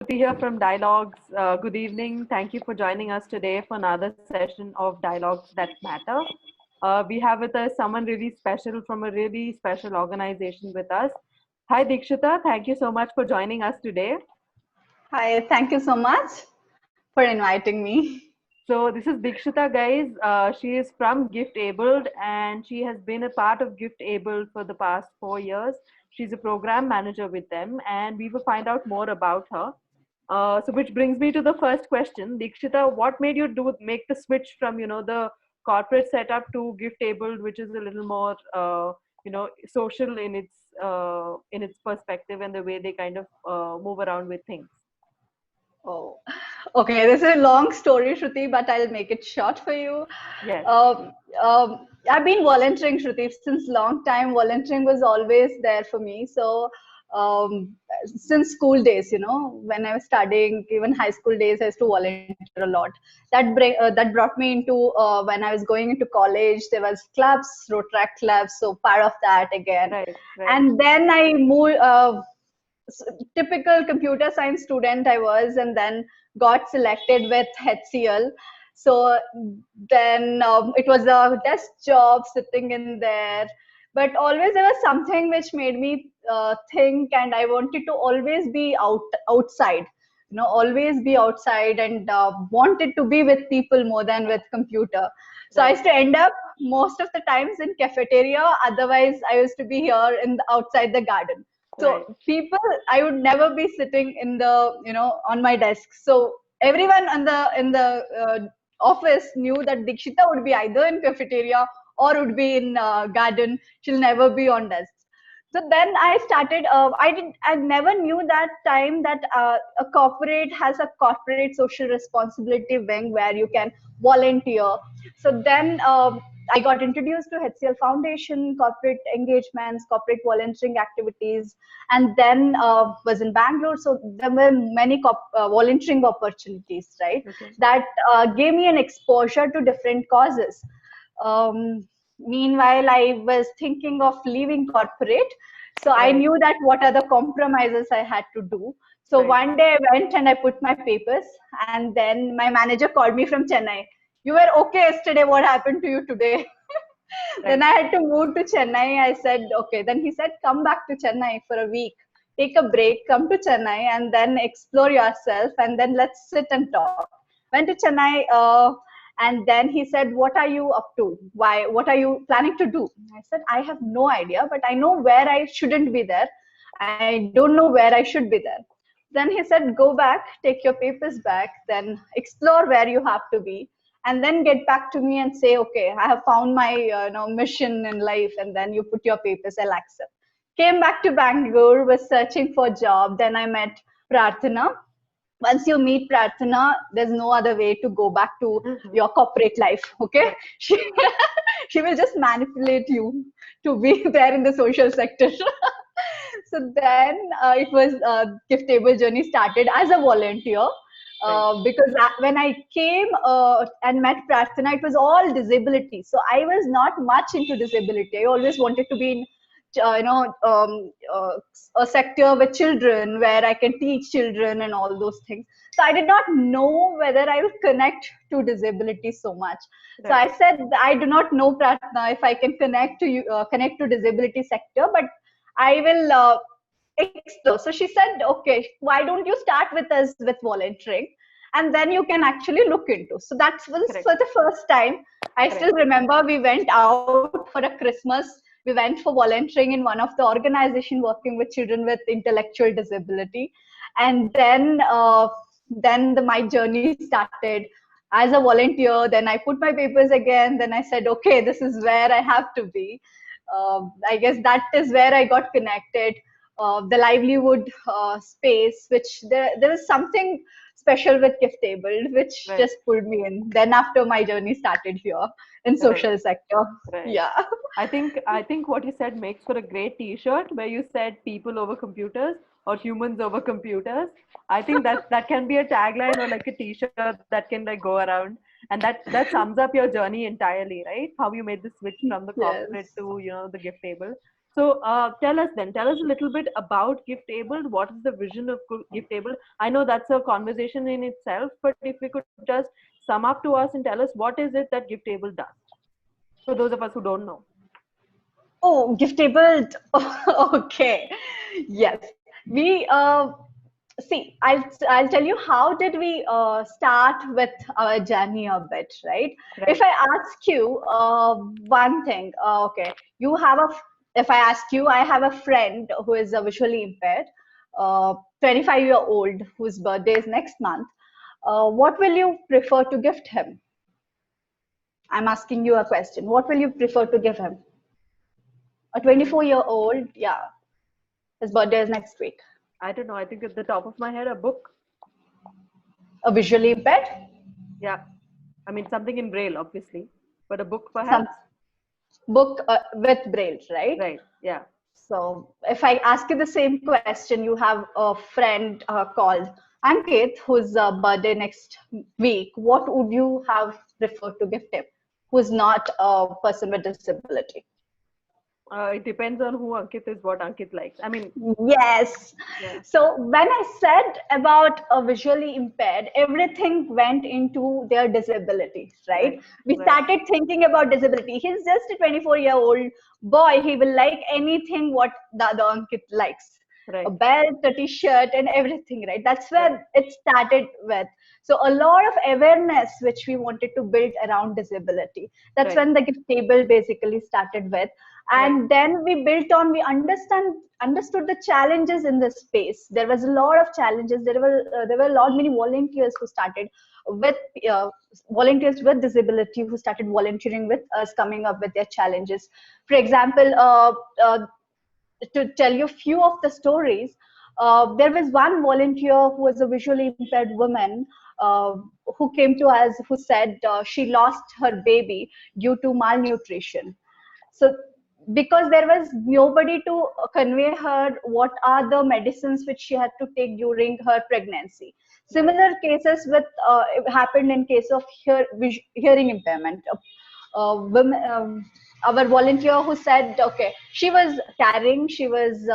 Shruti here from Dialogues. Good evening. Thank you for joining us today for another session of Dialogues That Matter. We have with us someone really special from a really special organization with us. Hi, Dikshita. Thank you so much for joining us today. Hi, thank you so much for inviting me. So, this is Dikshita, guys. She is from Gift Abled and she has been a part of Gift Abled for the past 4 years. She's a program manager with them, and we will find out more about her. So which brings me to the first question. Dikshita, what made you make the switch from, the corporate setup to gift abled, which is a little more, social in its perspective and the way they kind of move around with things? Oh, okay. This is a long story, Shruti, but I'll make it short for you. Yes. I've been volunteering, Shruti, since long time. Volunteering was always there for me. So, since school days, when I was studying, even high school days, I used to volunteer a lot. That brought me into when I was going into college. There was clubs, Rotaract clubs, so part of that again. Right. Right. And then I moved. Typical computer science student I was, and then got selected with HCL. So then it was a desk job sitting in there. But always there was something which made me think, and I wanted to always be outside. Always be outside and wanted to be with people more than with computer. So I Right. used to end up most of the times in cafeteria. Otherwise, I used to be here outside the garden. Right. So people, I would never be sitting in the, on my desk. So everyone in the office knew that Dikshita would be either in cafeteria or would be in garden. She'll never be on desk. So then I started. I never knew that time that a corporate has a corporate social responsibility wing where you can volunteer. So then I got introduced to HCL Foundation, corporate engagements, corporate volunteering activities, and then was in Bangalore. So there were many volunteering opportunities, right? Okay. That gave me an exposure to different causes. Meanwhile, I was thinking of leaving corporate. So I Right. knew that what are the compromises I had to do. So Right. one day I went and I put my papers, and then my manager called me from Chennai. You were okay yesterday. What happened to you today? Then Right. I had to move to Chennai. I said, okay. Then he said, come back to Chennai for a week. Take a break, come to Chennai, and then explore yourself, and then let's sit and talk. Went to Chennai, and then he said, what are you up to? Why? What are you planning to do? I said, I have no idea, but I know where I shouldn't be there. I don't know where I should be there. Then he said, go back, take your papers back, then explore where you have to be, and then get back to me and say, okay, I have found my mission in life, and then you put your papers, I'll accept. Came back to Bangalore, was searching for a job. Then I met Prarthana. Once you meet Prarthana, there's no other way to go back to your corporate life. Okay, Right. she she will just manipulate you to be there in the social sector. So then it was Giftable journey started as a volunteer. Right. Because when I came and met Prarthana, it was all disability. So I was not much into disability. I always wanted to be in, a sector with children where I can teach children and all those things. So I did not know whether I would connect to disability so much. So Right. I said, I do not know, Prarthana, if I can connect to you, connect to disability sector, but I will explore. So she said, okay, why don't you start with us with volunteering? And then you can actually look into. So that was Correct. for the first time. I Correct. still remember we went out for a Christmas. We went for volunteering in one of the organization working with children with intellectual disability. And then my journey started as a volunteer. Then I put my papers again. Then I said, okay, this is where I have to be. I guess that is where I got connected. The livelihood space, which there was something special with Giftable, which Right. just pulled me in. Then after my journey started here in Right. social sector. Right. Yeah. I think what you said makes for a great T-shirt where you said people over computers or humans over computers. I think that can be a tagline or like a T-shirt that can like go around, and that sums up your journey entirely, right? How you made the switch from the corporate Yes. to the gift table. So tell us a little bit about Gift Abled. What is the vision of Gift Abled? I know that's a conversation in itself, but if we could just sum up to us and tell us what is it that Gift Abled does, for those of us who don't know. Oh, giftable. Okay. Yes. We see. I'll tell you how did we start with our journey a bit, right? Right. If I ask you one thing, okay, you have a. If I ask you, I have a friend who is visually impaired, 25-year-old whose birthday is next month. What will you prefer to gift him? I'm asking you a question. What will you prefer to give him? A 24-year-old, yeah, his birthday is next week. I don't know. I think at the top of my head, a book. A visually impaired? Yeah. I mean, something in Braille, obviously, but a book Some perhaps. book with braille, right? Right. Yeah. So if I ask you the same question, you have a friend called Ankit, whose birthday next week. What would you have preferred to gift him, who's not a person with disability? It depends on who Ankit is, what Ankit likes. I mean, Yes. yeah. So when I said about a visually impaired, everything went into their disability, right? Right. We Right. started thinking about disability. He's just a 24-year-old boy. He will like anything what the other Ankit likes. Right. A belt, a t-shirt, and everything, right? That's where Right. it started with. So a lot of awareness which we wanted to build around disability. That's Right. when the gift table basically started with. Right. And then we built on, we understood the challenges in this space. There was a lot of challenges. There were a lot many volunteers who started with volunteers with disability who started volunteering with us, coming up with their challenges. For example, to tell you a few of the stories, there was one volunteer who was a visually impaired woman, uh, who came to us, who said she lost her baby due to malnutrition. So because there was nobody to convey her what are the medicines which she had to take during her pregnancy. Right. Similar cases with happened in case of hearing impairment. Women, our volunteer who said, okay, she was carrying, she was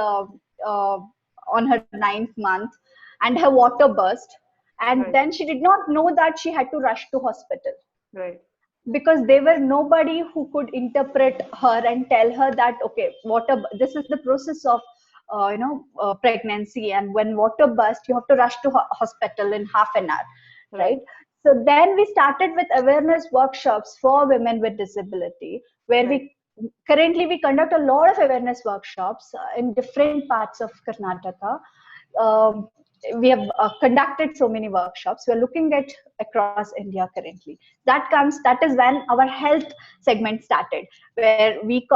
on her 9th month, and her water burst, and Right. then she did not know that she had to rush to hospital Right. because there were nobody who could interpret her and tell her that, okay, water, this is the process of pregnancy, and when water bursts you have to rush to hospital in half an hour, Right. right? So then we started with awareness workshops for women with disability, where Right. we currently we conduct a lot of awareness workshops in different parts of Karnataka. um, we have conducted so many workshops. We're looking at across India currently. That is when our health segment started, where we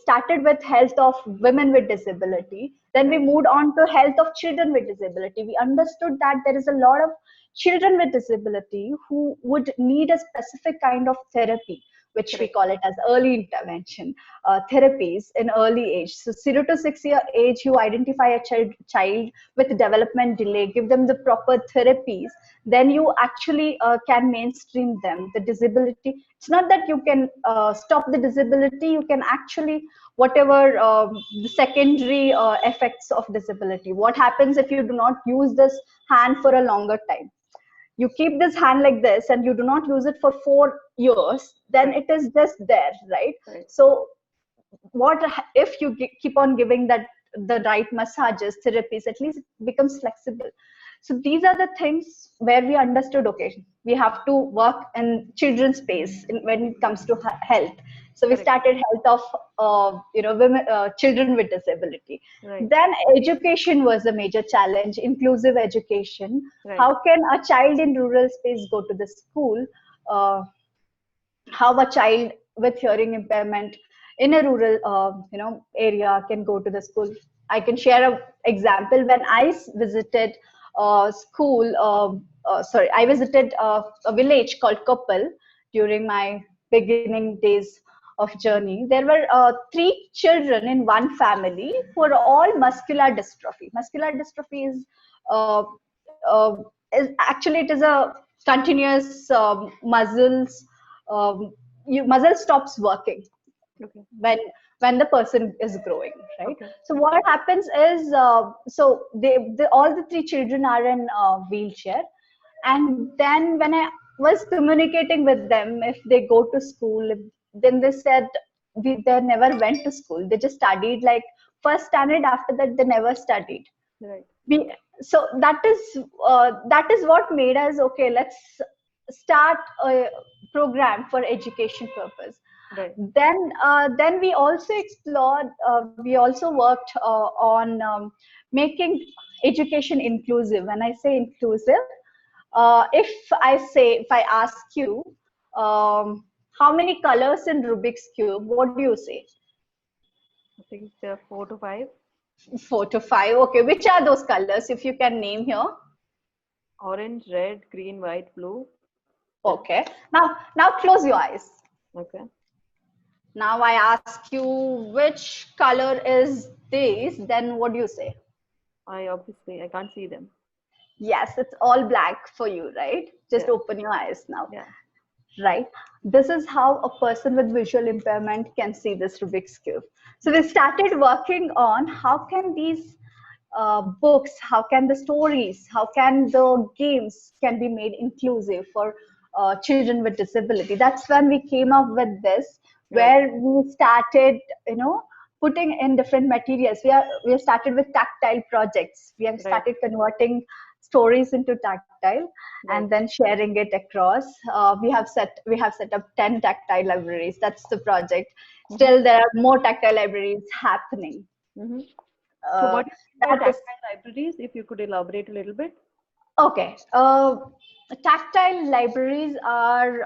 started with health of women with disability, then we Right. moved on to health of children with disability. We understood that there is a lot of children with disability who would need a specific kind of therapy, which we Correct. call it as early intervention therapies in early age. So 0 to 6 year age, you identify a child with development delay, give them the proper therapies, then you actually can mainstream them. The disability, it's not that you can stop the disability, you can actually, whatever the secondary effects of disability. What happens if you do not use this hand for a longer time? You keep this hand like this and you do not use it for 4 years, then Right. it is just there, right? Right. So what if you keep on giving that the right massages, therapies, at least it becomes flexible. So these are the things where we understood, okay, we have to work in children's space when it comes to health. So we Correct. started health of women, children with disability. Right. Then education was a major challenge, inclusive education. Right. How can a child in rural space go to the school? uh, how a child with hearing impairment in a rural area can go to the school. I can share an example. When I visited school I visited a village called Koppal during my beginning days of journey. There were 3 children in one family who are all muscular dystrophy. Muscular dystrophy uh, uh, actually it is a continuous muscles, muscle stops working Okay. when when the person is growing, right? Okay. So what happens is, so all the three children are in wheelchair, and then when I was communicating with them, if they go to school, then they said they never went to school. They just studied like first standard. After that, they never studied. Right. So that is what made us, okay, let's start a program for education purpose. Right. Then we also explored, we also worked on making education inclusive. When I say inclusive, if I ask you, how many colors in Rubik's cube, what do you say? I think there are 4 to 5. 4 to 5. Okay, which are those colors, if you can name here? Orange, red, green, white, blue. Okay. Now close your eyes. Okay. Now I ask you which color is this, then what do you say? I can't see them. Yes, it's all black for you, right? Just Yeah. open your eyes now. Yeah. Right? This is how a person with visual impairment can see this Rubik's Cube. So we started working on how can these books, how can the stories, how can the games can be made inclusive for children with disability. That's when we came up with this, where we started, putting in different materials. We have started with tactile projects. We have started converting stories into tactile and then sharing it across. We have set up 10 tactile libraries. That's the project. Still, there are more tactile libraries happening. So what are tactile libraries, if you could elaborate a little bit? Okay. Tactile libraries are,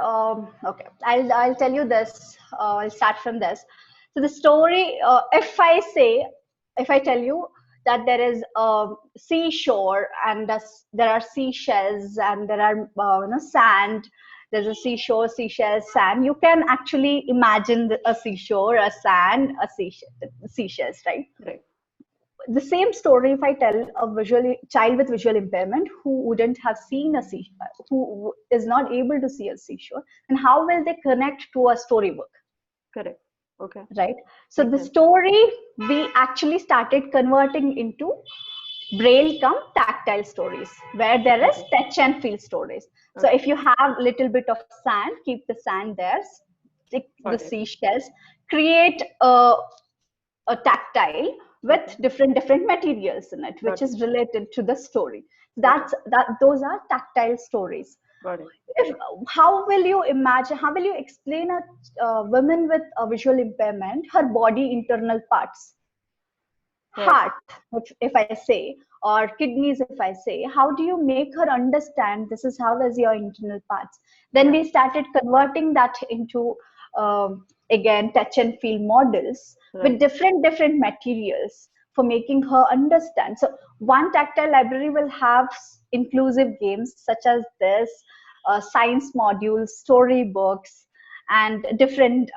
okay, I'll tell you this. I'll start from this. So the story, if I tell you that there is a seashore and there are seashells and there are sand, there's a seashore, seashells, sand, you can actually imagine a seashore, a sand, a seashells, right? Right. The same story, if I tell a child with visual impairment who wouldn't have seen a seashore, who is not able to see a seashore, then how will they connect to a storybook? Correct. Okay. Right. So the story we actually started converting into braille come tactile stories, where there is touch and feel stories. So if you have a little bit of sand, keep the sand there, stick the seashells, create a tactile with different materials in it, which is related to the story. Those are tactile stories. Got it. How will you explain a woman with a visual impairment, her body internal parts, heart, if I say, or kidneys, if I say, how do you make her understand this is how is your internal parts? Then we started converting that into again touch and feel models with different materials for making her understand. So one tactile library will have inclusive games such as this, science modules, storybooks, and different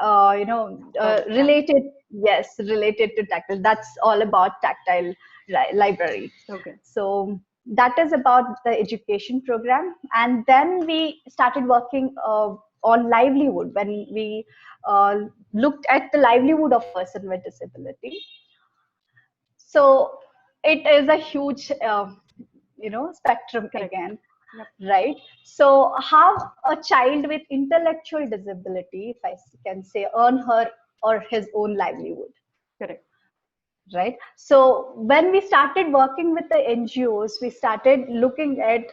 related to tactile. That's all about tactile library. Okay. So that is about the education program. And then we started working on livelihood, when we looked at the livelihood of person with disability. So it is a huge spectrum again. Right. So how a child with intellectual disability, if I can say, earn her or his own livelihood. Correct. Right. So when we started working with the NGOs, we started looking at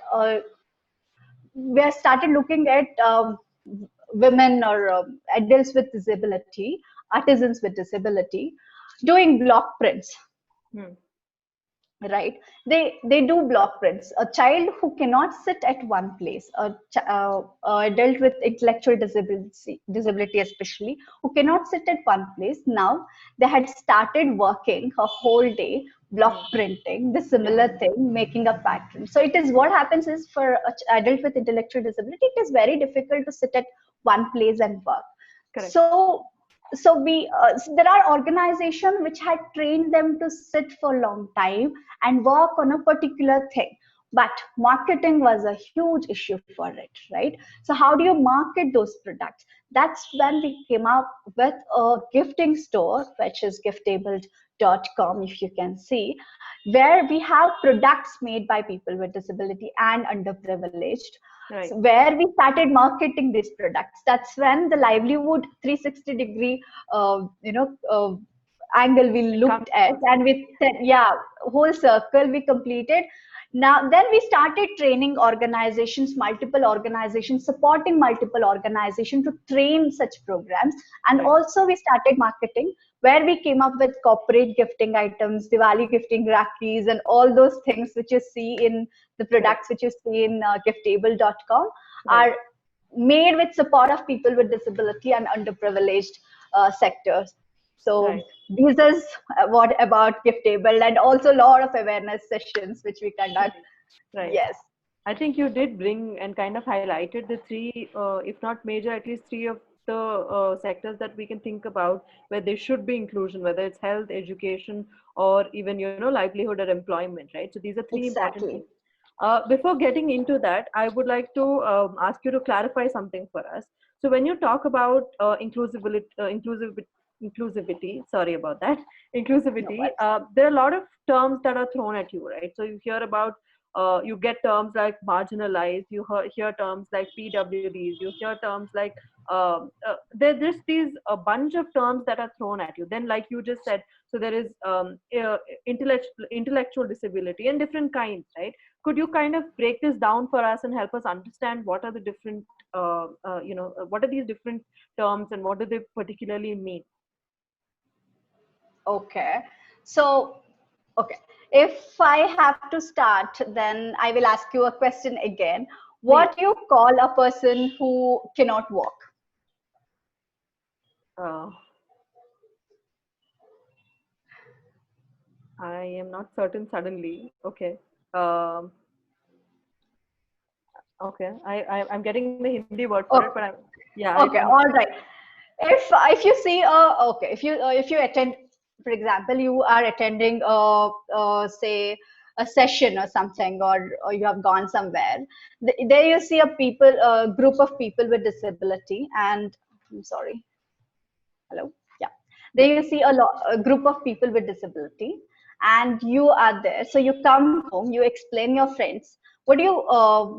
women or adults with disability, artisans with disability, doing block prints. Right, they do block prints. A child who cannot sit at one place, a adult with intellectual disability especially, who cannot sit at one place, now they had started working a whole day block printing the similar thing, making a pattern. So it is, what happens is, for an adult with intellectual disability, it is very difficult to sit at one place and work. Correct. So there are organizations which had trained them to sit for a long time and work on a particular thing. but marketing was a huge issue for it, right? So how do you market those products? That's when we came up with a gifting store, which is giftable.com, if you can see, where we have products made by people with disability and underprivileged. Right. So where we started marketing these products. That's when the livelihood 360-degree, angle we looked at, and we said, yeah, whole circle we completed. Now then we started training organizations, multiple organizations, supporting multiple organizations to train such programs. And Right. also we started marketing, where we came up with corporate gifting items, Diwali gifting, Rakis, and all those things which you see in the products which you see in giftable.com Right. are made with support of people with disability and underprivileged sectors. So Right. this is what about Giftable, and also a lot of awareness sessions which we conduct. Right. Yes, I think you did bring and kind of highlighted the three, if not major, at least three of the sectors that we can think about where there should be inclusion, whether it's health, education, or even, livelihood or employment, right? So these are three important exactly. things. Before getting into that, I would like to ask you to clarify something for us. So when you talk about inclusivity, sorry about that, No inclusivity, worries. there are a lot of terms that are thrown at you, right? So you hear about you get terms like marginalized, you hear terms like PWDs, you hear terms like there's just these a bunch of terms that are thrown at you. Then, like you just said, so there is intellectual disability and different kinds, right? Could you kind of break this down for us and help us understand what are the different, what are these different terms and what do they particularly mean? Okay. So, okay. If I have to start, then I will ask you a question again. Please. What do you call a person who cannot walk? Uh, I am not certain suddenly. Okay. Um, okay. I'm getting the Hindi word for it, but Okay. yeah, Okay. I'm All right. If you see okay, if you attend, for example, you are attending say a session or something, or you have gone somewhere, there you see a group of people with disability, and I'm sorry, hello, yeah, there you see a group of people with disability, and you are there. So you come home, you explain your friends, what do you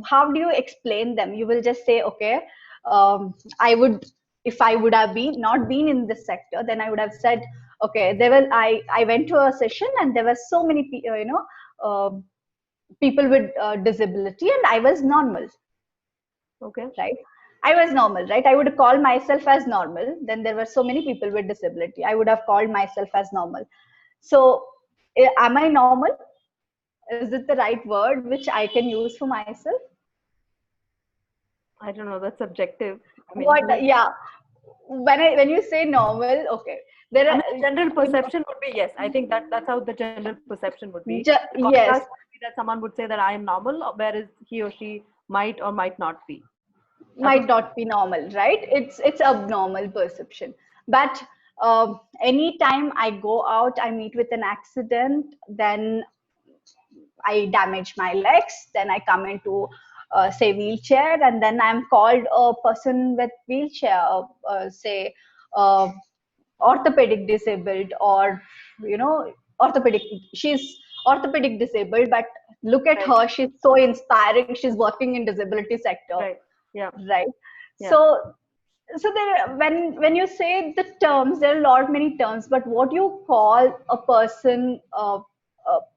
how do you explain them? You will just say, okay, I would, if I would have been not been in this sector, then I would have said, okay, there were, I went to a session and there were so many um people with disability, and I was normal, okay. right? I was normal, right? I would call myself as normal. Then there were so many people with disability, I would have called myself as normal. So am I normal? Is it the right word which I can use for myself? I don't know. That's subjective. I mean, What? Yeah, when you say normal, okay, there I are mean, the general perception would be yes. I think that's how the general perception would be. The contrast yes, would be that someone would say that I am normal, whereas he or she might or might not be. That would might not be normal, right? It's abnormal perception. But anytime I go out, I meet with an accident, then I damage my legs, then I come into say wheelchair, and then I'm called a person with wheelchair, say uh, orthopedic disabled, or orthopedic. She's orthopedic disabled, but look at right, her, she's so inspiring. She's working in disability sector, right, yeah, right? yeah. So there, when you say the terms, there are a lot many terms, but what you call a person,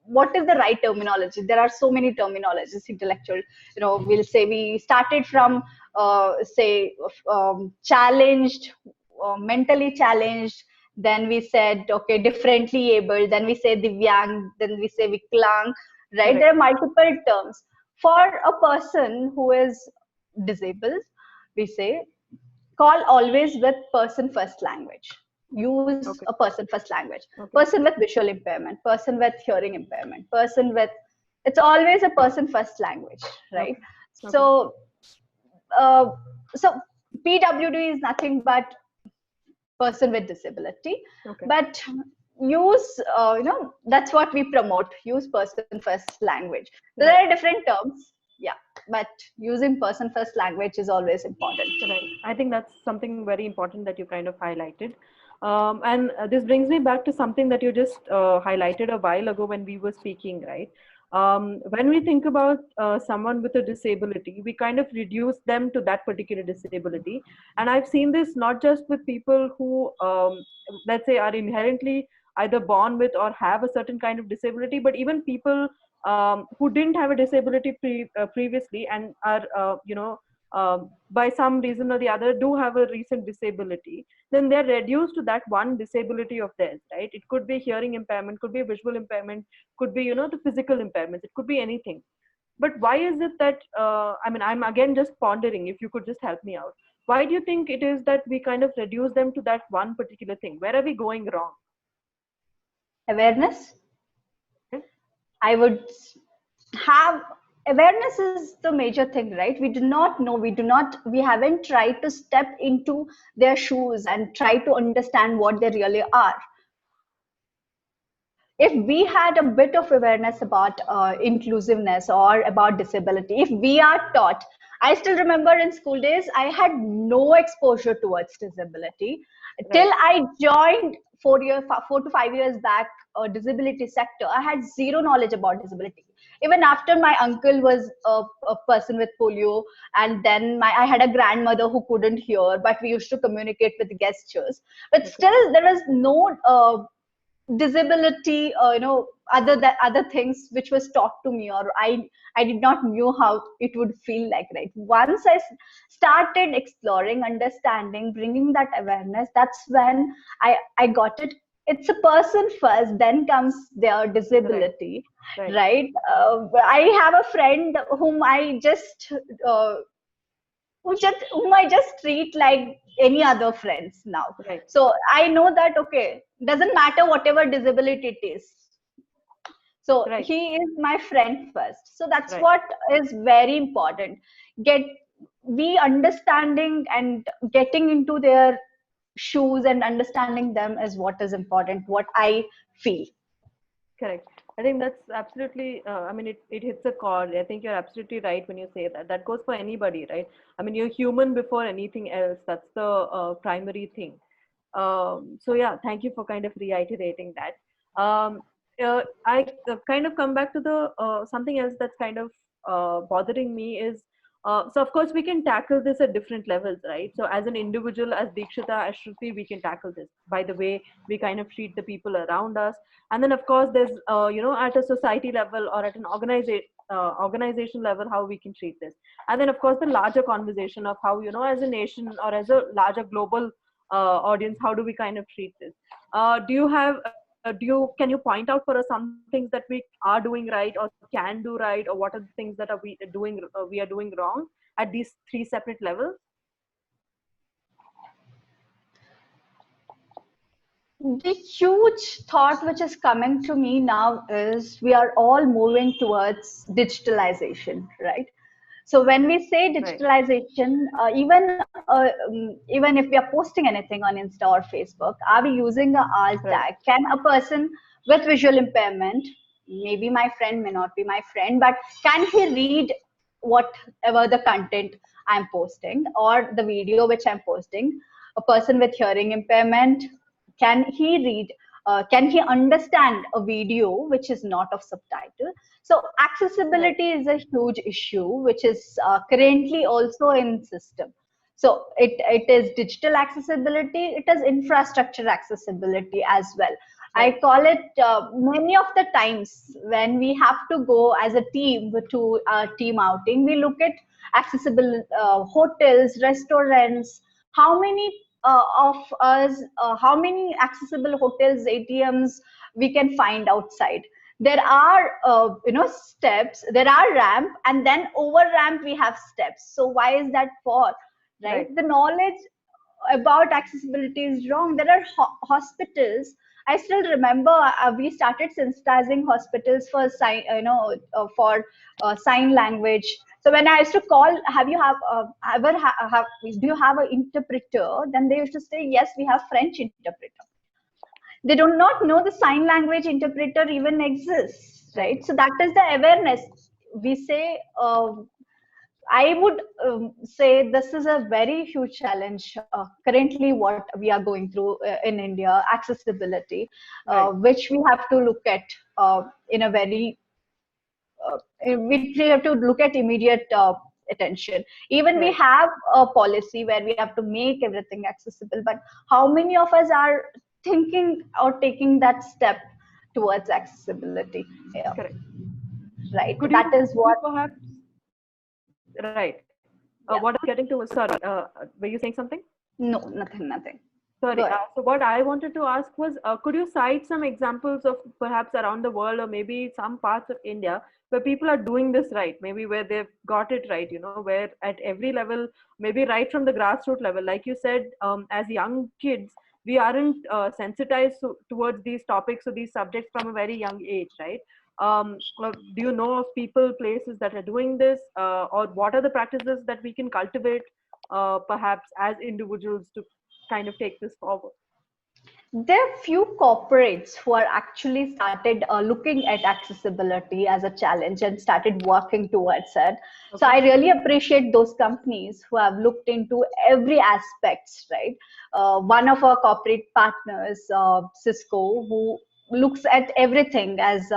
what is the right terminology? There are so many terminologies, intellectual, we'll say we started from say challenged, mentally challenged, then we said, okay, differently able, then we say divyang, then we say viklang, right? Correct. There are multiple terms for a person who is disabled. We say, call always with person first language. Use Okay. a person first language. Okay. Person with visual impairment, person with hearing impairment, person with, it's always a person first language, right? Okay. Okay. So uh, so PWD is nothing but person with disability. Okay. But use, that's what we promote, use person first language. So there Right. are different terms, yeah, but using person first language is always important. Right. I think that's something very important that you kind of highlighted. And this brings me back to something that you just highlighted a while ago when we were speaking, right? When we think about someone with a disability, we kind of reduce them to that particular disability. And I've seen this not just with people who, let's say, are inherently either born with or have a certain kind of disability, but even people who didn't have a disability previously and are, by some reason or the other do have a recent disability, then they're reduced to that one disability of theirs, right? It could be hearing impairment, could be visual impairment, could be, the physical impairments, it could be anything. But why is it that, I mean, I'm again just pondering, if you could just help me out. Why do you think it is that we kind of reduce them to that one particular thing? Where are we going wrong? Awareness, Okay? I would have, awareness is the major thing, right? We do not know, we haven't tried to step into their shoes and try to understand what they really are. If we had a bit of awareness about inclusiveness or about disability, if we are taught, I still remember in school days, I had no exposure towards disability till Right. I joined 4 to 5 years back, disability sector. I had zero knowledge about disability. Even after my uncle was a person with polio, and then I had a grandmother who couldn't hear, but we used to communicate with gestures. But Okay. still, there was no disability, other things which was taught to me, or I did not knew how it would feel like, right? Once I started exploring, understanding, bringing that awareness, that's when I got it. It's a person first, then comes their Right. disability, Right. right? I have a friend whom I just uh, whom I just treat like any other friends now. Right. So I know that, okay, doesn't matter whatever disability it is. So Right. he is my friend first. So that's Right. what is very important. Get we understanding and getting into their shoes and understanding them is what is important. What I feel. Correct. I think that's absolutely, I mean, it hits a chord. I think you're absolutely right when you say that. That goes for anybody, right? I mean, you're human before anything else. That's the primary thing. So, yeah, thank you for kind of reiterating that. I kind of come back to the something else that's kind of bothering me is, so of course we can tackle this at different levels, right? So as an individual, as Deekshita, as Shruti, we can tackle this by the way we kind of treat the people around us. And then of course there's at a society level or at an organization level, how we can treat this. And then of course the larger conversation of how, as a nation or as a larger global audience, how do we kind of treat this? Can you point out for us some things that we are doing right or can do right, or what are the things that we are doing wrong at these three separate levels? The huge thought which is coming to me now is we are all moving towards digitalization, right? So when we say Right. digitalization, even if we are posting anything on Insta or Facebook, are we using a alt Right. tag? Can a person with visual impairment, maybe my friend, may not be my friend, but can he read whatever the content I'm posting or the video which I'm posting? A person with hearing impairment, can he read, can he understand a video which is not of subtitle? So Right. accessibility is a huge issue which is Right. currently also in system. So it is digital accessibility, it is infrastructure accessibility as well. I Right. call it, many of the times when we have to go as a team to a team outing, we look at accessible hotels, restaurants, how many of us, how many accessible hotels, ATMs we can find outside. There are, steps, there are ramp, and then over ramp we have steps. So why is that for? Right? Right. The knowledge about accessibility is wrong. There are hospitals. I still remember we started sensitizing hospitals for sign language. So when I used to call, have you do you have an interpreter? Then they used to say, yes, we have French interpreter. They do not know the sign language interpreter even exists, right? So that is the awareness. We say, I would say this is a very huge challenge currently what we are going through in India, accessibility, Right. which we have to look at in a very we have to look at immediate attention. Even we Right. have a policy where we have to make everything accessible, but how many of us are thinking or taking that step towards accessibility? Yeah, Correct. right. Could That is you what. perhaps, right? Yeah. What I was getting to was, sorry, were you saying something? No, nothing, nothing. Go Sorry. ahead. So what I wanted to ask was, could you cite some examples of perhaps around the world or maybe some parts of India where people are doing this right, maybe where they've got it right, where at every level, maybe right from the grassroots level, like you said, as young kids, we aren't sensitized towards these topics or these subjects from a very young age, right? Do you know of people, places that are doing this, or what are the practices that we can cultivate, perhaps as individuals to kind of take this forward? There are few corporates who are actually started looking at accessibility as a challenge and started working towards it. So Okay. I really appreciate those companies who have looked into every aspects, right? One of our corporate partners, Cisco, who looks at everything as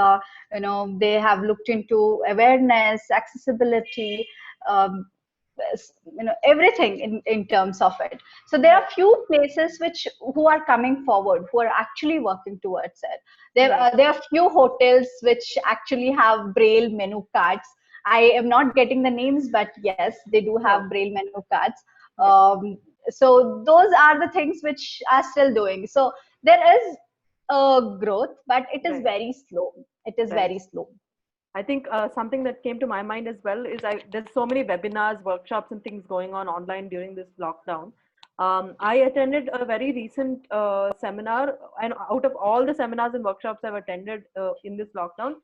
they have looked into awareness, accessibility, um, everything in terms of it. So there Right. are few places which who are coming forward, who are actually working towards it. Right. There are few hotels which actually have braille menu cards. I am not getting the names, but yes, they do Sure. have braille menu cards. Right. So those are the things which are still doing. So there is a growth, but it is Right. very slow. It is Right. very slow. I think something that came to my mind as well is there's so many webinars, workshops, and things going on online during this lockdown. I attended a very recent seminar, and out of all the seminars and workshops I've attended in this lockdown,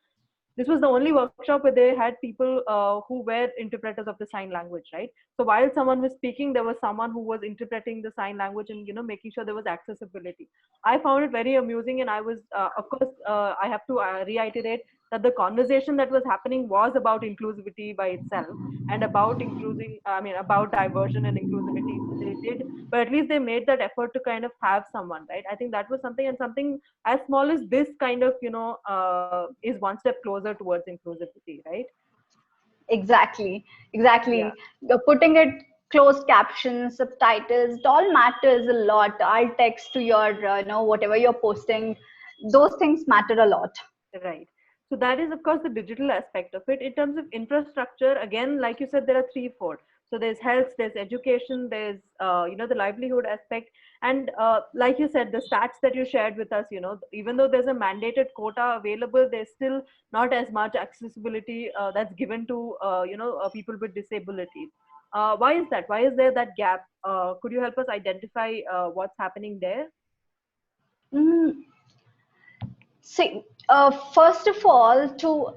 this was the only workshop where they had people who were interpreters of the sign language, right? So while someone was speaking, there was someone who was interpreting the sign language and making sure there was accessibility. I found it very amusing, and I was, of course, I have to reiterate that the conversation that was happening was about inclusivity by itself and about including, I mean, about diversion and inclusivity. They did, but at least they made that effort to kind of have someone, right? I think that was something, and something as small as this kind of is one step closer towards inclusivity, right? Exactly, Yeah. exactly. Putting it closed captions, subtitles, it all matters a lot. Alt text to your, whatever you're posting, those things matter a lot. Right. So that is, of course, the digital aspect of it. In terms of infrastructure, again, like you said, there are threefold. So there's health, there's education, there's the livelihood aspect, and like you said, the stats that you shared with us, even though there's a mandated quota available, there's still not as much accessibility that's given to people with disabilities. Why is that? Why is there that gap? Could you help us identify what's happening there? Mm, See, first of all, to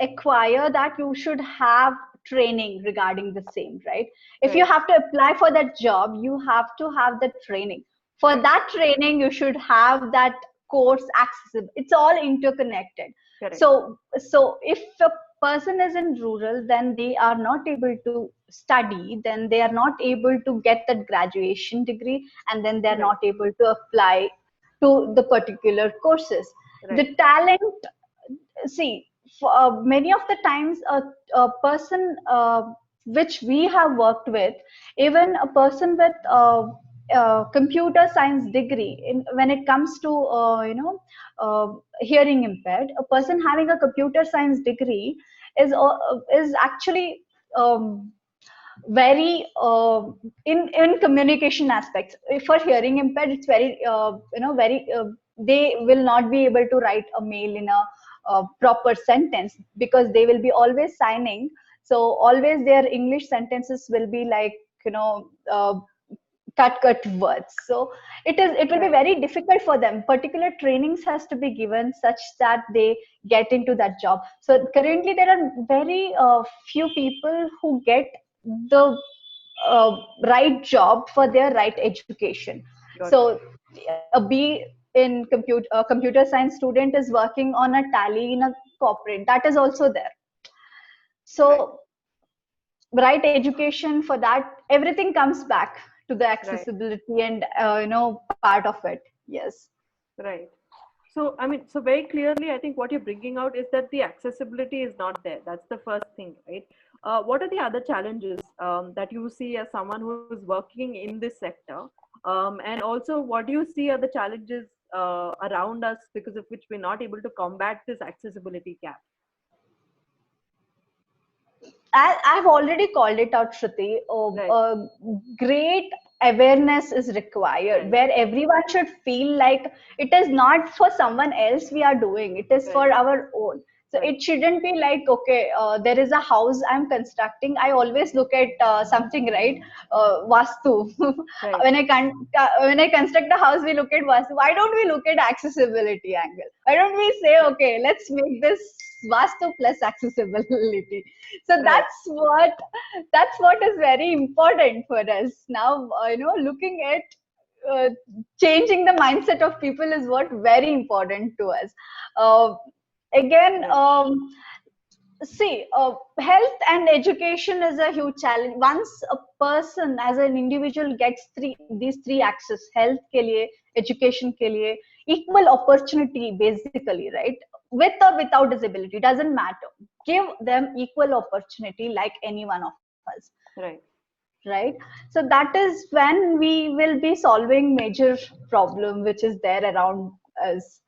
acquire that, you should have training regarding the same, right? If you Right. have to apply for that job, you have to have the training. For Right. that training, you should have that course accessible. It's all interconnected. Correct. So if a person is in rural, then they are not able to study, then they are not able to get that graduation degree, and then they're Right. not able to apply to the particular courses. Right. The talent, see, for, many of the times a person which we have worked with, even a person with computer science degree, when it comes to hearing impaired, a person having a computer science degree is actually very in communication aspects. For hearing impaired, it's very very they will not be able to write a mail in a proper sentence, because they will be always signing. So always their English sentences will be like, you know uh, cut words. So it will be Right. very difficult for them. Particular trainings has to be given such that they get into that job. So currently there are very few people who get the right job for their right education. Got it. So be in computer science student is working on a tally in a corporate, that is also there. So right education for that, everything comes back to the accessibility and part of it. Yes. Right. So, I mean, so very clearly, I think what you're bringing out is that the accessibility is not there. That's the first thing, right? What are the other challenges that you see as someone who is working in this sector? And also, what do you see are the challenges around us because of which we're not able to combat this accessibility gap? I've already called it out, Shruti. Great awareness is required, where everyone should feel like it is not for someone else we are doing, it is for our own. So it shouldn't be like, okay, there is a house I'm constructing. I always look at something, right? Vastu. When I construct a house, we look at Vastu. Why don't we look at accessibility angle? Why don't we say, okay, let's make this Vastu plus accessibility? So that's what is very important for us now. Looking at changing the mindset of people is what very important to us. Again, see, health and education is a huge challenge. Once a person as an individual gets these three access, health ke liye, education ke liye, equal opportunity basically, right? With or without disability, doesn't matter. Give them equal opportunity like any one of us. Right. So that is when we will be solving major problem which is there around us.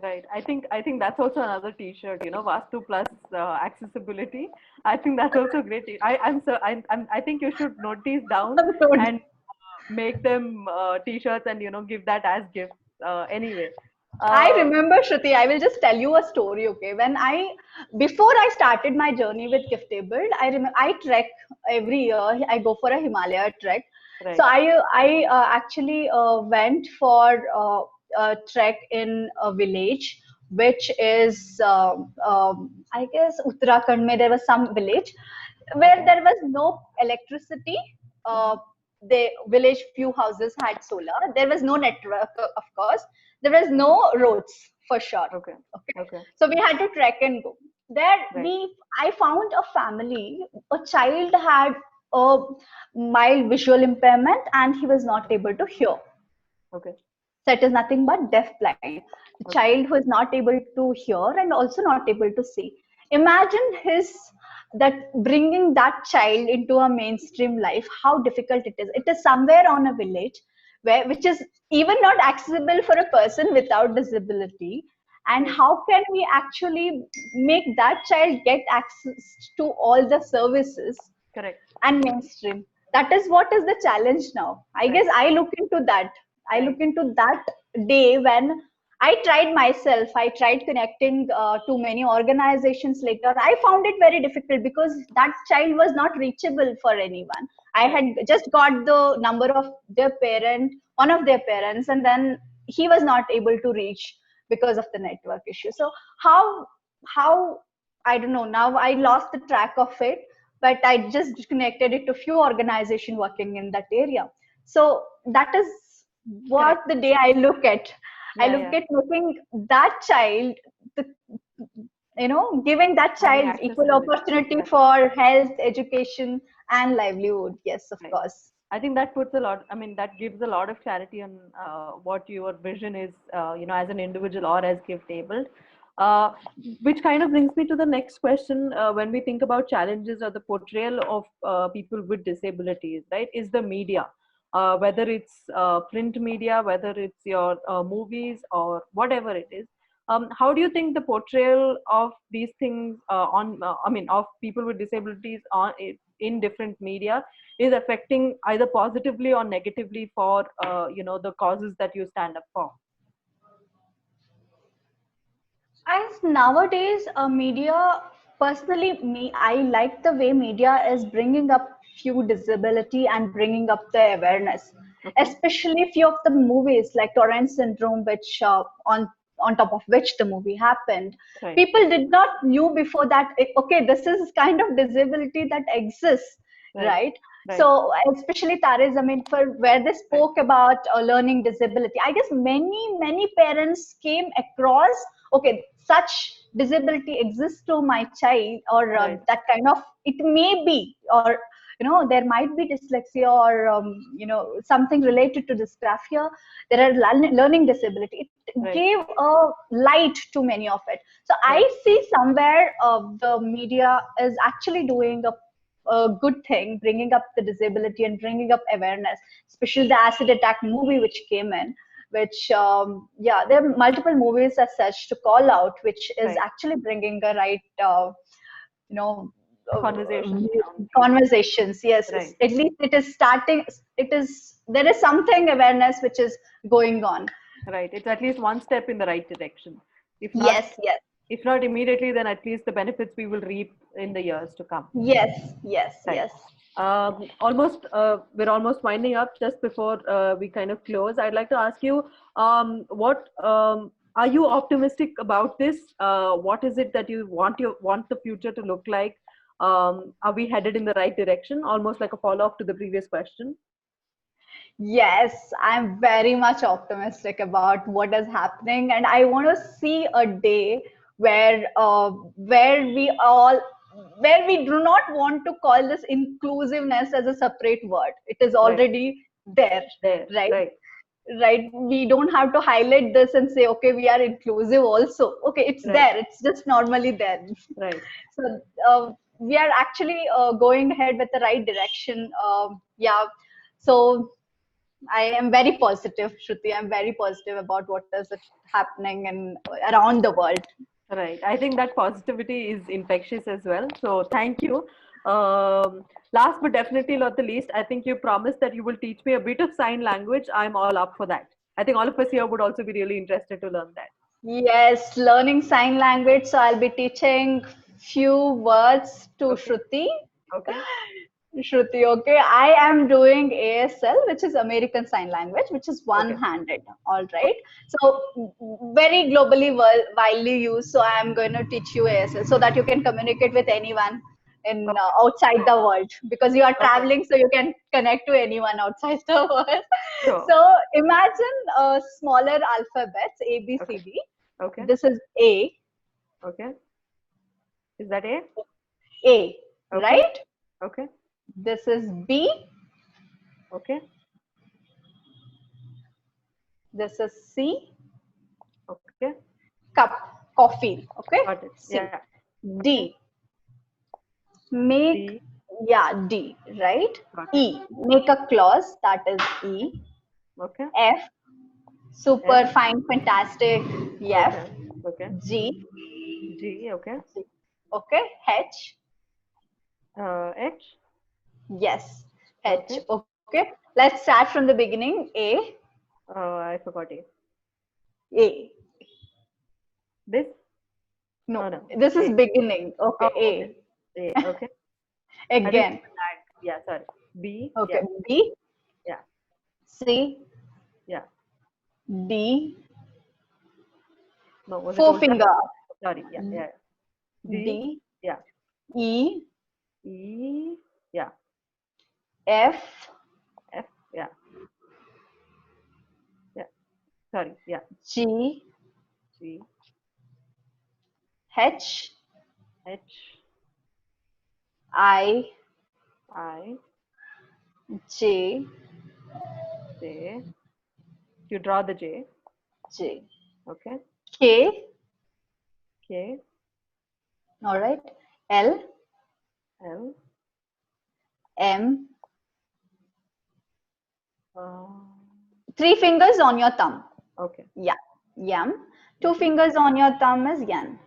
Right. I think that's also another T-shirt. Vastu plus accessibility. I think that's also great. I think you should note these down and make them T-shirts and give that as gifts. Anyway. I remember, Shruti, I will just tell you a story, okay? Before I started my journey with Giftabled, I trek every year. I go for a Himalaya trek. So I actually went for a trek in a village, which is, I guess, Uttarakhand. There was some village where there was no electricity. The village few houses had solar. There was no network, of course. There was no roads for sure. Okay. So we had to trek and go. There I found a family. A child had a mild visual impairment and he was not able to hear. Okay. So it is nothing but deaf-blind. The child who is not able to hear and also not able to see. Imagine bringing that child into a mainstream life, how difficult it is. It is somewhere on a village which is even not accessible for a person without disability. And how can we actually make that child get access to all the services? And mainstream? That is what is the challenge now. I guess I look into that. I look into that day when I tried myself. I tried connecting to many organizations later. I found it very difficult because that child was not reachable for anyone. I had just got the number of one of their parents, and then he was not able to reach because of the network issue. So how I don't know. Now I lost the track of it, but I just connected it to few organizations working in that area. So that is what the day I look at. I look at making that child, giving that child equal opportunity for health, education, and livelihood. Yes, of course. I think that puts a lot, that gives a lot of clarity on what your vision is, as an individual or as gift-abled. Which kind of brings me to the next question. When we think about challenges or the portrayal of people with disabilities, right, is the media. Whether it's print media, whether it's your movies or whatever it is. How do you think the portrayal of these things of people with disabilities in different media is affecting either positively or negatively for the causes that you stand up for? As nowadays, media, personally, I like the way media is bringing up few disability and bringing up the awareness, especially few of the movies like Tourette syndrome, which on top of which the movie happened. People did not knew before that, okay, this is kind of disability that exists, right? Right. So especially Tare Zameen Par, where they spoke about learning disability. I guess many parents came across, okay, such disability exists to my child, or Right. that kind of, it may be, or there might be dyslexia, or something related to dysgraphia. There are learning disability. It Right. gave a light to many of it. So I see somewhere the media is actually doing a good thing, bringing up the disability and bringing up awareness, especially the acid attack movie which came in, which there are multiple movies as such to call out, which is Right. actually bringing the right you know Conversation. conversations. Yes, Right. at least it is starting. There is something awareness which is going on. Right. It's at least one step in the right direction. If not, Yes, yes, if not immediately, then at least the benefits we will reap in the years to come. yes, yes, Right. yes. We're almost winding up. Just before we kind of close, I'd like to ask you, what are you optimistic about this? What is it that you want the future to look like? Are we headed in the right direction? Almost like a follow-up to the previous question. Yes, I'm very much optimistic about what is happening, and I want to see a day where we do not want to call this inclusiveness as a separate word. It is Right. already there, There. right? Right. Right. We don't have to highlight this and say, okay, we are inclusive also. Okay, it's Right. there. It's just normally there. Right. So we are actually going ahead with the right direction. Yeah. So I am very positive, Shruti. I'm very positive about what is happening and around the world. Right. I think that positivity is infectious as well. So thank you. Last but definitely not the least, I think you promised that you will teach me a bit of sign language. I'm all up for that. I think all of us here would also be really interested to learn that. Yes, learning sign language. So I'll be teaching few words to Okay. Shruti. Okay. Shruti, okay. I am doing ASL, which is American Sign Language, which is Okay. one-handed. All right. So very globally widely used. So I am going to teach you ASL so that you can communicate with anyone in outside the world, because you are Okay. traveling, so you can connect to anyone outside the world. Sure. So imagine smaller alphabets, A, B, C, Okay. D. Okay. This is A, Okay. Is that A? A, Okay. right? Okay. This is B. Okay. This is C. Okay. Cup, coffee. Okay. Got it. C. Yeah. D. Make, D. yeah, D, right? Got it. E. Make a clause, that is E. Okay. F. Super, F. fine, fantastic. F. Okay. Okay. G. G. Okay. Okay. H. H. Yes. H. Okay. Okay. Let's start from the beginning. A. I forgot A. A. This? No, Oh, no. this is A. beginning. Okay. Oh, okay. A. Okay. A. I think Again. yeah, sorry. B. Okay. Yeah. B. Yeah. C. Yeah. D. No, was it ulta? Forefinger. Sorry. Yeah. Yeah. D. D. Yeah. E. E. Yeah. F. F. Yeah. Yeah. Sorry. Yeah. G. G. H. H. I. I. J. J. You draw the J. J. Okay. K. K. All right. L. L. M. Uh, 3 fingers on your thumb. okay. Yeah. Yam. 2 fingers on your thumb is yan.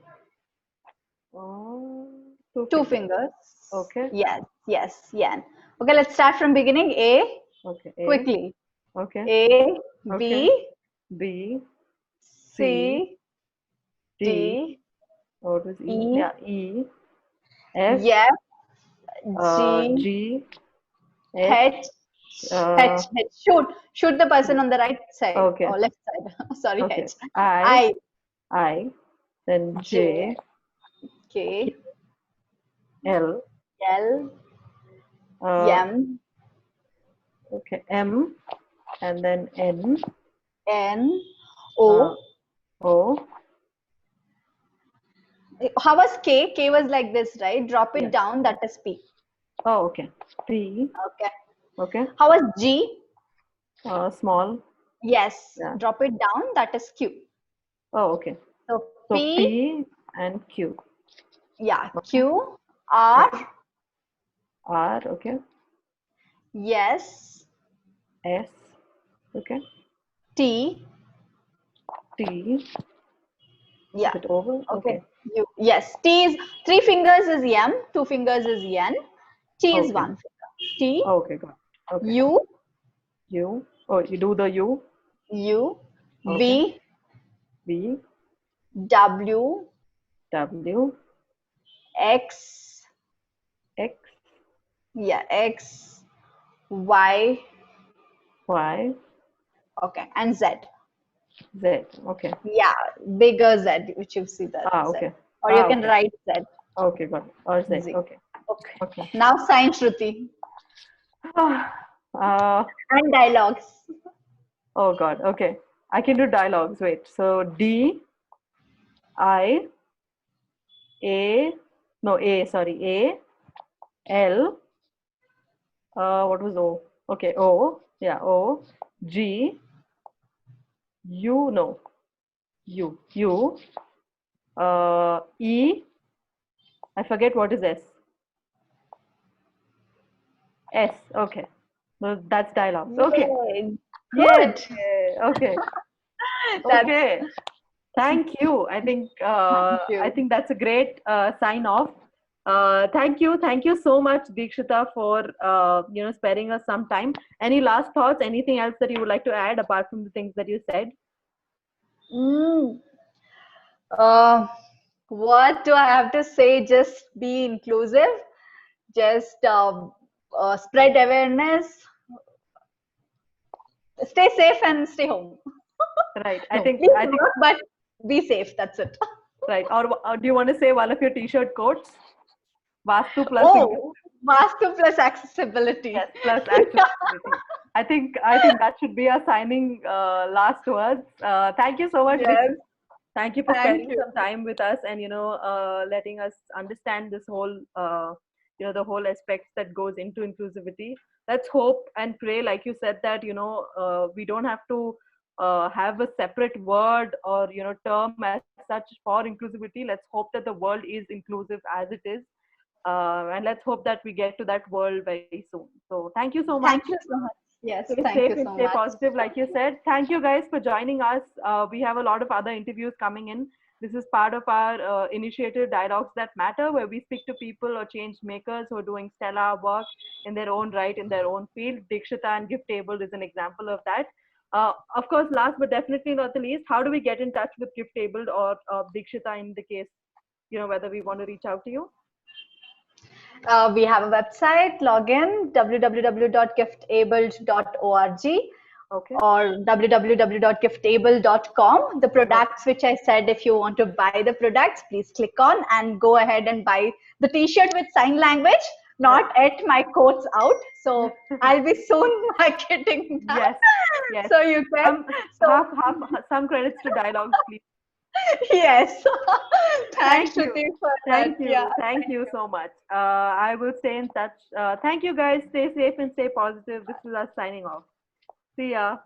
Two 2 fingers. fingers. Okay. Yes. Yes. Yan. Okay. Let's start from beginning. A. Okay. A. Quickly. Okay. A. Okay. B. B. C. D. D. What was E? E. Yeah. E. F. F. G. G. H. H. H. H. Shoot the person on the right side Okay. or left side. Sorry, Okay. H. I. I. I. Then J. K. L. L. Uh, M. Okay. M and then N. N, O. O. How was K? K was like this, right? Drop it Yes. down, that is P. Oh, okay. P. Okay. Okay. How was G? Small. Yes, Yeah. drop it down, that is Q. Oh, okay. So So P, P and Q. yeah, Okay. Q, R, Okay. R. Okay. yes, S. Okay. T, T. yeah, Is it over? okay. Okay. U, yes, T is 3 fingers is M, 2 fingers is N, T is Okay. 1 finger. T, Okay. Got it. Okay. U, U. Oh, you do the U. U, Okay. V, V. W, W. X, X. yeah, X, Y, Y. okay, and Z. Z. Okay. Yeah, bigger Z, which you see that Ah, Z. okay. Or you Ah, can okay. write Z, Okay, got it. Or Z. Z. Okay. Okay. Okay. Now sign Shruti Uh, and dialogues. oh God. Okay. I can do dialogues. Wait. So D, I, A, no, A, sorry, A, L, what was O? Okay, O, yeah, O, G, U, no, U, E, I forget what is S. S, okay. No, that's dialogues. Okay. Yay. Yay. Good. Okay. That's Okay. Thank you. thank I you. think that's a great sign off. Thank you so much, Deekshita, for sparing us some time. Any last thoughts? Anything else that you would like to add apart from the things that you said? Mm. Uh, what do I have to say? Just be inclusive. Just spread awareness. Stay safe and stay home. Right. No, please work, but be safe. That's it. Right. Or do you want to say one of your T-shirt quotes? Vastu plus Oh, Vastu plus accessibility. yes, plus accessibility. I think that should be our signing last words. Thank you so much, Yes, Deekshita. Thank you for thank spending you. some time with us and letting us understand this whole the whole aspects that goes into inclusivity. Let's hope and pray, like you said, that we don't have to have a separate word or term as such for inclusivity. Let's hope that the world is inclusive as it is, and let's hope that we get to that world very soon. So thank you so much. Thank you so much. Yes, Stay thank safe you and so stay much. positive, like you said. Thank you guys for joining us. We have a lot of other interviews coming in. This is part of our initiative, Dialogues That Matter, where we speak to people or change makers who are doing stellar work in their own right, in their own field. Deekshita and Gift Table is an example of that. Of course, last but definitely not the least, how do we get in touch with Gift Table or Deekshita in the case, whether we want to reach out to you? We have a website, login www.giftabled.org Okay. or www.giftable.com. The products which I said, if you want to buy the products, please click on and go ahead and buy the t-shirt with sign language, not at my quotes out. So I'll be soon marketing that. Yes. Yes. So you can. So Some credits to dialogues, please. yes. Thanks, Thank you. Shruti, for Thank that. you. Yeah. Thank you so much. I will stay in touch. Thank you guys. Stay safe and stay positive. This is us signing off. See ya.